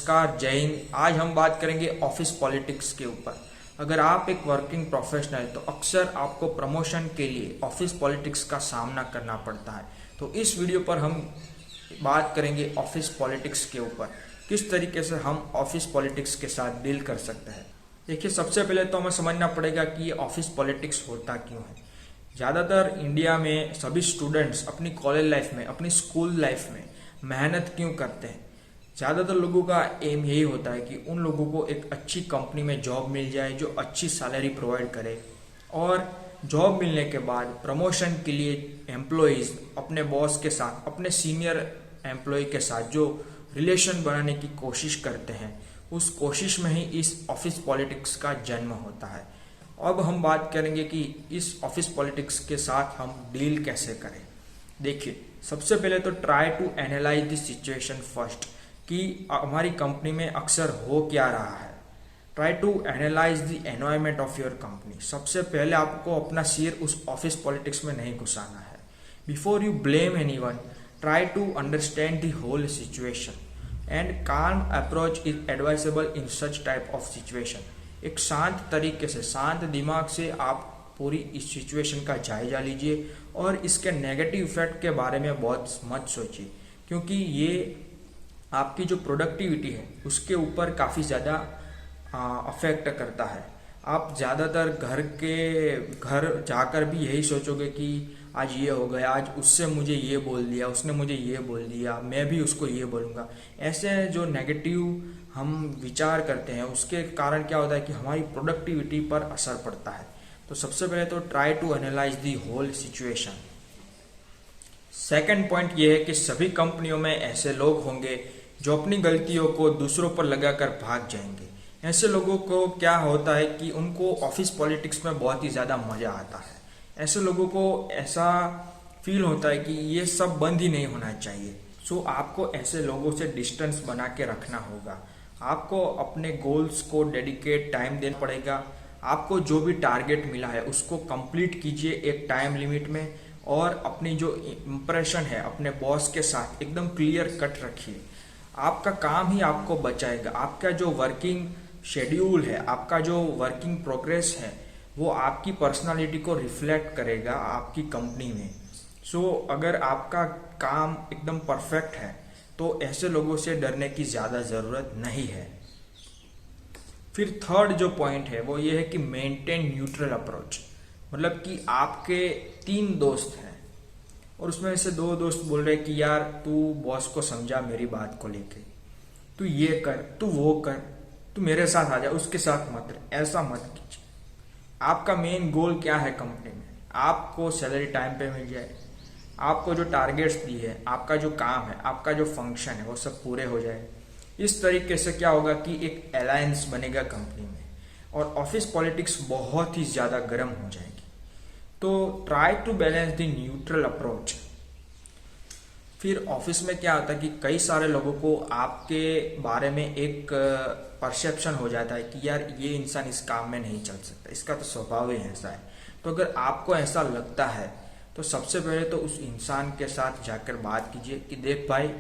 नमस्कार, जय हिंद। आज हम बात करेंगे ऑफिस पॉलिटिक्स के ऊपर। अगर आप एक वर्किंग प्रोफेशनल है तो अक्सर आपको प्रमोशन के लिए ऑफिस पॉलिटिक्स का सामना करना पड़ता है। तो इस वीडियो पर हम बात करेंगे ऑफिस पॉलिटिक्स के ऊपर, किस तरीके से हम ऑफिस पॉलिटिक्स के साथ डील कर सकते हैं। देखिए, सबसे पहले तो हमें समझना पड़ेगा कि ये ऑफिस पॉलिटिक्स होता क्यों है। ज़्यादातर इंडिया में सभी स्टूडेंट्स अपनी कॉलेज लाइफ में, अपनी स्कूल लाइफ में मेहनत क्यों करते हैं। ज़्यादातर लोगों का एम यही होता है कि उन लोगों को एक अच्छी कंपनी में जॉब मिल जाए जो अच्छी सैलरी प्रोवाइड करे, और जॉब मिलने के बाद प्रमोशन के लिए एम्प्लॉयज़ अपने बॉस के साथ, अपने सीनियर एम्प्लॉय के साथ जो रिलेशन बनाने की कोशिश करते हैं, उस कोशिश में ही इस ऑफिस पॉलिटिक्स का जन्म होता है। अब हम बात करेंगे कि इस ऑफिस पॉलिटिक्स के साथ हम डील कैसे करें। देखिए, सबसे पहले तो try to analyse the situation first, कि हमारी कंपनी में अक्सर हो क्या रहा है। Try to analyse the environment of your company. सबसे पहले आपको अपना सिर उस ऑफिस पॉलिटिक्स में नहीं घुसाना है। Before you blame anyone, try to understand the whole situation and calm approach is advisable in such type of situation. एक शांत तरीके से, शांत दिमाग से आप पूरी इस सिचुएशन का जायजा लीजिए और इसके नेगेटिव इफेक्ट के बारे में बहुत मत सोचिए, क्योंकि ये आपकी जो प्रोडक्टिविटी है उसके ऊपर काफ़ी ज़्यादा अफेक्ट करता है। आप ज़्यादातर घर जाकर भी यही सोचोगे कि आज ये हो गया, आज उससे मुझे ये बोल दिया, उसने मुझे ये बोल दिया, मैं भी उसको ये बोलूँगा। ऐसे जो नेगेटिव हम विचार करते हैं उसके कारण क्या होता है कि हमारी प्रोडक्टिविटी पर असर पड़ता है। तो सबसे पहले तो try to analyse the whole situation. Second point ये है कि सभी कंपनियों में ऐसे लोग होंगे जो अपनी गलतियों को दूसरों पर लगाकर भाग जाएंगे। ऐसे लोगों को क्या होता है कि उनको ऑफिस पॉलिटिक्स में बहुत ही ज़्यादा मज़ा आता है। ऐसे लोगों को ऐसा फील होता है कि ये सब बंद ही नहीं होना चाहिए। सो आपको ऐसे लोगों से डिस्टेंस बना के रखना होगा। आपको अपने गोल्स को डेडिकेट टाइम देना पड़ेगा। आपको जो भी टारगेट मिला है उसको कंप्लीट कीजिए एक टाइम लिमिट में, और अपनी जो इम्प्रेशन है अपने बॉस के साथ एकदम क्लियर कट रखिए। आपका काम ही आपको बचाएगा। आपका जो वर्किंग शेड्यूल है, आपका जो वर्किंग प्रोग्रेस है, वो आपकी पर्सनालिटी को रिफ्लेक्ट करेगा आपकी कंपनी में। सो अगर आपका काम एकदम परफेक्ट है तो ऐसे लोगों से डरने की ज़्यादा ज़रूरत नहीं है। फिर थर्ड जो पॉइंट है वो ये है कि मेंटेन न्यूट्रल अप्रोच। मतलब कि आपके 3 दोस्त हैं और उसमें से 2 दोस्त बोल रहे कि यार तू बॉस को समझा मेरी बात को लेके, तू ये कर, तू वो कर, तू मेरे साथ आ जा, उसके साथ मत रह, ऐसा मत कीजिए। आपका मेन गोल क्या है कंपनी में? आपको सैलरी टाइम पे मिल जाए, आपको जो टारगेट्स दी है, आपका जो काम है, आपका जो फंक्शन है वो सब पूरे हो जाए। इस तरीके से क्या होगा कि एक अलायंस बनेगा कंपनी में और ऑफिस पॉलिटिक्स बहुत ही ज़्यादा गर्म हो जाएगी। तो try to balance the neutral approach. फिर ऑफिस में क्या होता है कि कई सारे लोगों को आपके बारे में एक परसेप्शन हो जाता है कि यार ये इंसान इस काम में नहीं चल सकता, इसका तो स्वभाव ही ऐसा है। तो अगर आपको ऐसा लगता है तो सबसे पहले तो उस इंसान के साथ जाकर बात कीजिए कि देख भाई,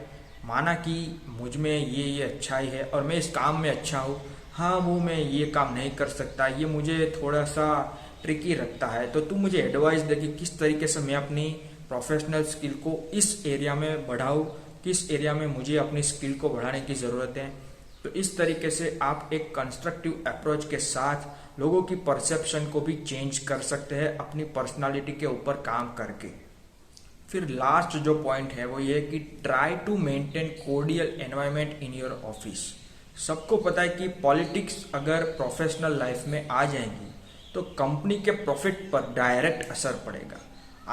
माना कि मुझ में ये अच्छाई है और मैं इस काम में अच्छा हूँ, हाँ वो मैं ये काम नहीं कर सकता, ये मुझे थोड़ा सा ट्रिकी रखता है, तो तू मुझे एडवाइस दे कि किस तरीके से मैं अपनी प्रोफेशनल स्किल को इस एरिया में बढ़ाऊँ, किस एरिया में मुझे अपनी स्किल को बढ़ाने की ज़रूरत है। तो इस तरीके से आप एक कंस्ट्रक्टिव अप्रोच के साथ लोगों की परसेप्शन को भी चेंज कर सकते हैं अपनी पर्सनालिटी के ऊपर काम करके। फिर लास्ट जो पॉइंट है वो ये कि try to maintain cordial environment in your office. सबको पता है कि पॉलिटिक्स अगर प्रोफेशनल लाइफ में आ जाएंगी तो कंपनी के प्रॉफिट पर डायरेक्ट असर पड़ेगा।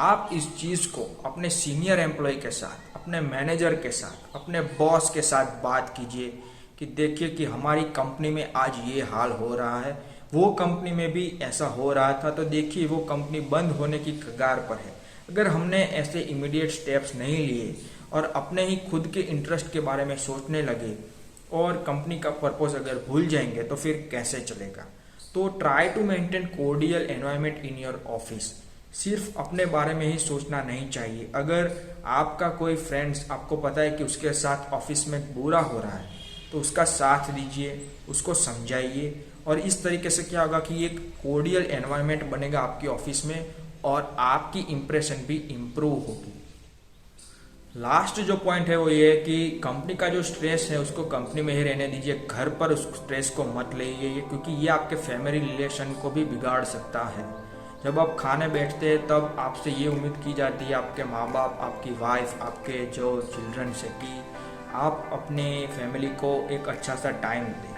आप इस चीज़ को अपने सीनियर एम्प्लॉय के साथ, अपने मैनेजर के साथ, अपने बॉस के साथ बात कीजिए कि देखिए कि हमारी कंपनी में आज ये हाल हो रहा है, वो कंपनी में भी ऐसा हो रहा था, तो देखिए वो कंपनी बंद होने की कगार पर है। अगर हमने ऐसे इमीडिएट स्टेप्स नहीं लिए और अपने ही खुद के इंटरेस्ट के बारे में सोचने लगे और कंपनी का पर्पस अगर भूल जाएंगे तो फिर कैसे चलेगा। तो try to maintain cordial environment in your office. सिर्फ अपने बारे में ही सोचना नहीं चाहिए। अगर आपका कोई फ्रेंड्स, आपको पता है कि उसके साथ ऑफिस में बुरा हो रहा है, तो उसका साथ दीजिए, उसको समझाइए, और इस तरीके से क्या होगा कि एक कोर्डियल एनवायरनमेंट बनेगा आपकी ऑफिस में और आपकी इम्प्रेशन भी इम्प्रूव होगी। लास्ट जो पॉइंट है वो ये है कि कंपनी का जो स्ट्रेस है उसको कंपनी में ही रहने दीजिए, घर पर उस स्ट्रेस को मत लाइए, क्योंकि ये आपके फैमिली रिलेशन को भी बिगाड़ सकता है। जब आप खाने बैठते हैं तब आपसे ये उम्मीद की जाती है आपके माँ बाप, आपकी वाइफ, आपके जो चिल्ड्रन से, कि आप अपने फैमिली को एक अच्छा सा टाइम दें,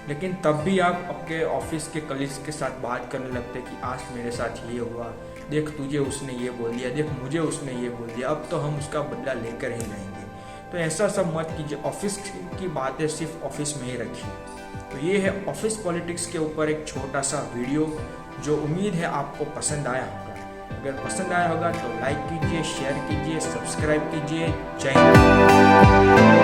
लेकिन तब भी आप अपने ऑफिस के कलीग्स के साथ बात करने लगते कि आज मेरे साथ ये हुआ, देख तुझे उसने ये बोल दिया, देख मुझे उसने ये बोल दिया, अब तो हम उसका बदला लेकर ही रहेंगे। तो ऐसा सब मत कीजिए, ऑफिस की बातें सिर्फ ऑफिस में ही रखिए। तो ये है ऑफिस पॉलिटिक्स के ऊपर एक छोटा सा वीडियो, जो उम्मीद है आपको पसंद आया होगा। अगर पसंद आया होगा तो लाइक कीजिए, शेयर कीजिए, सब्सक्राइब कीजिए। जय हिंद।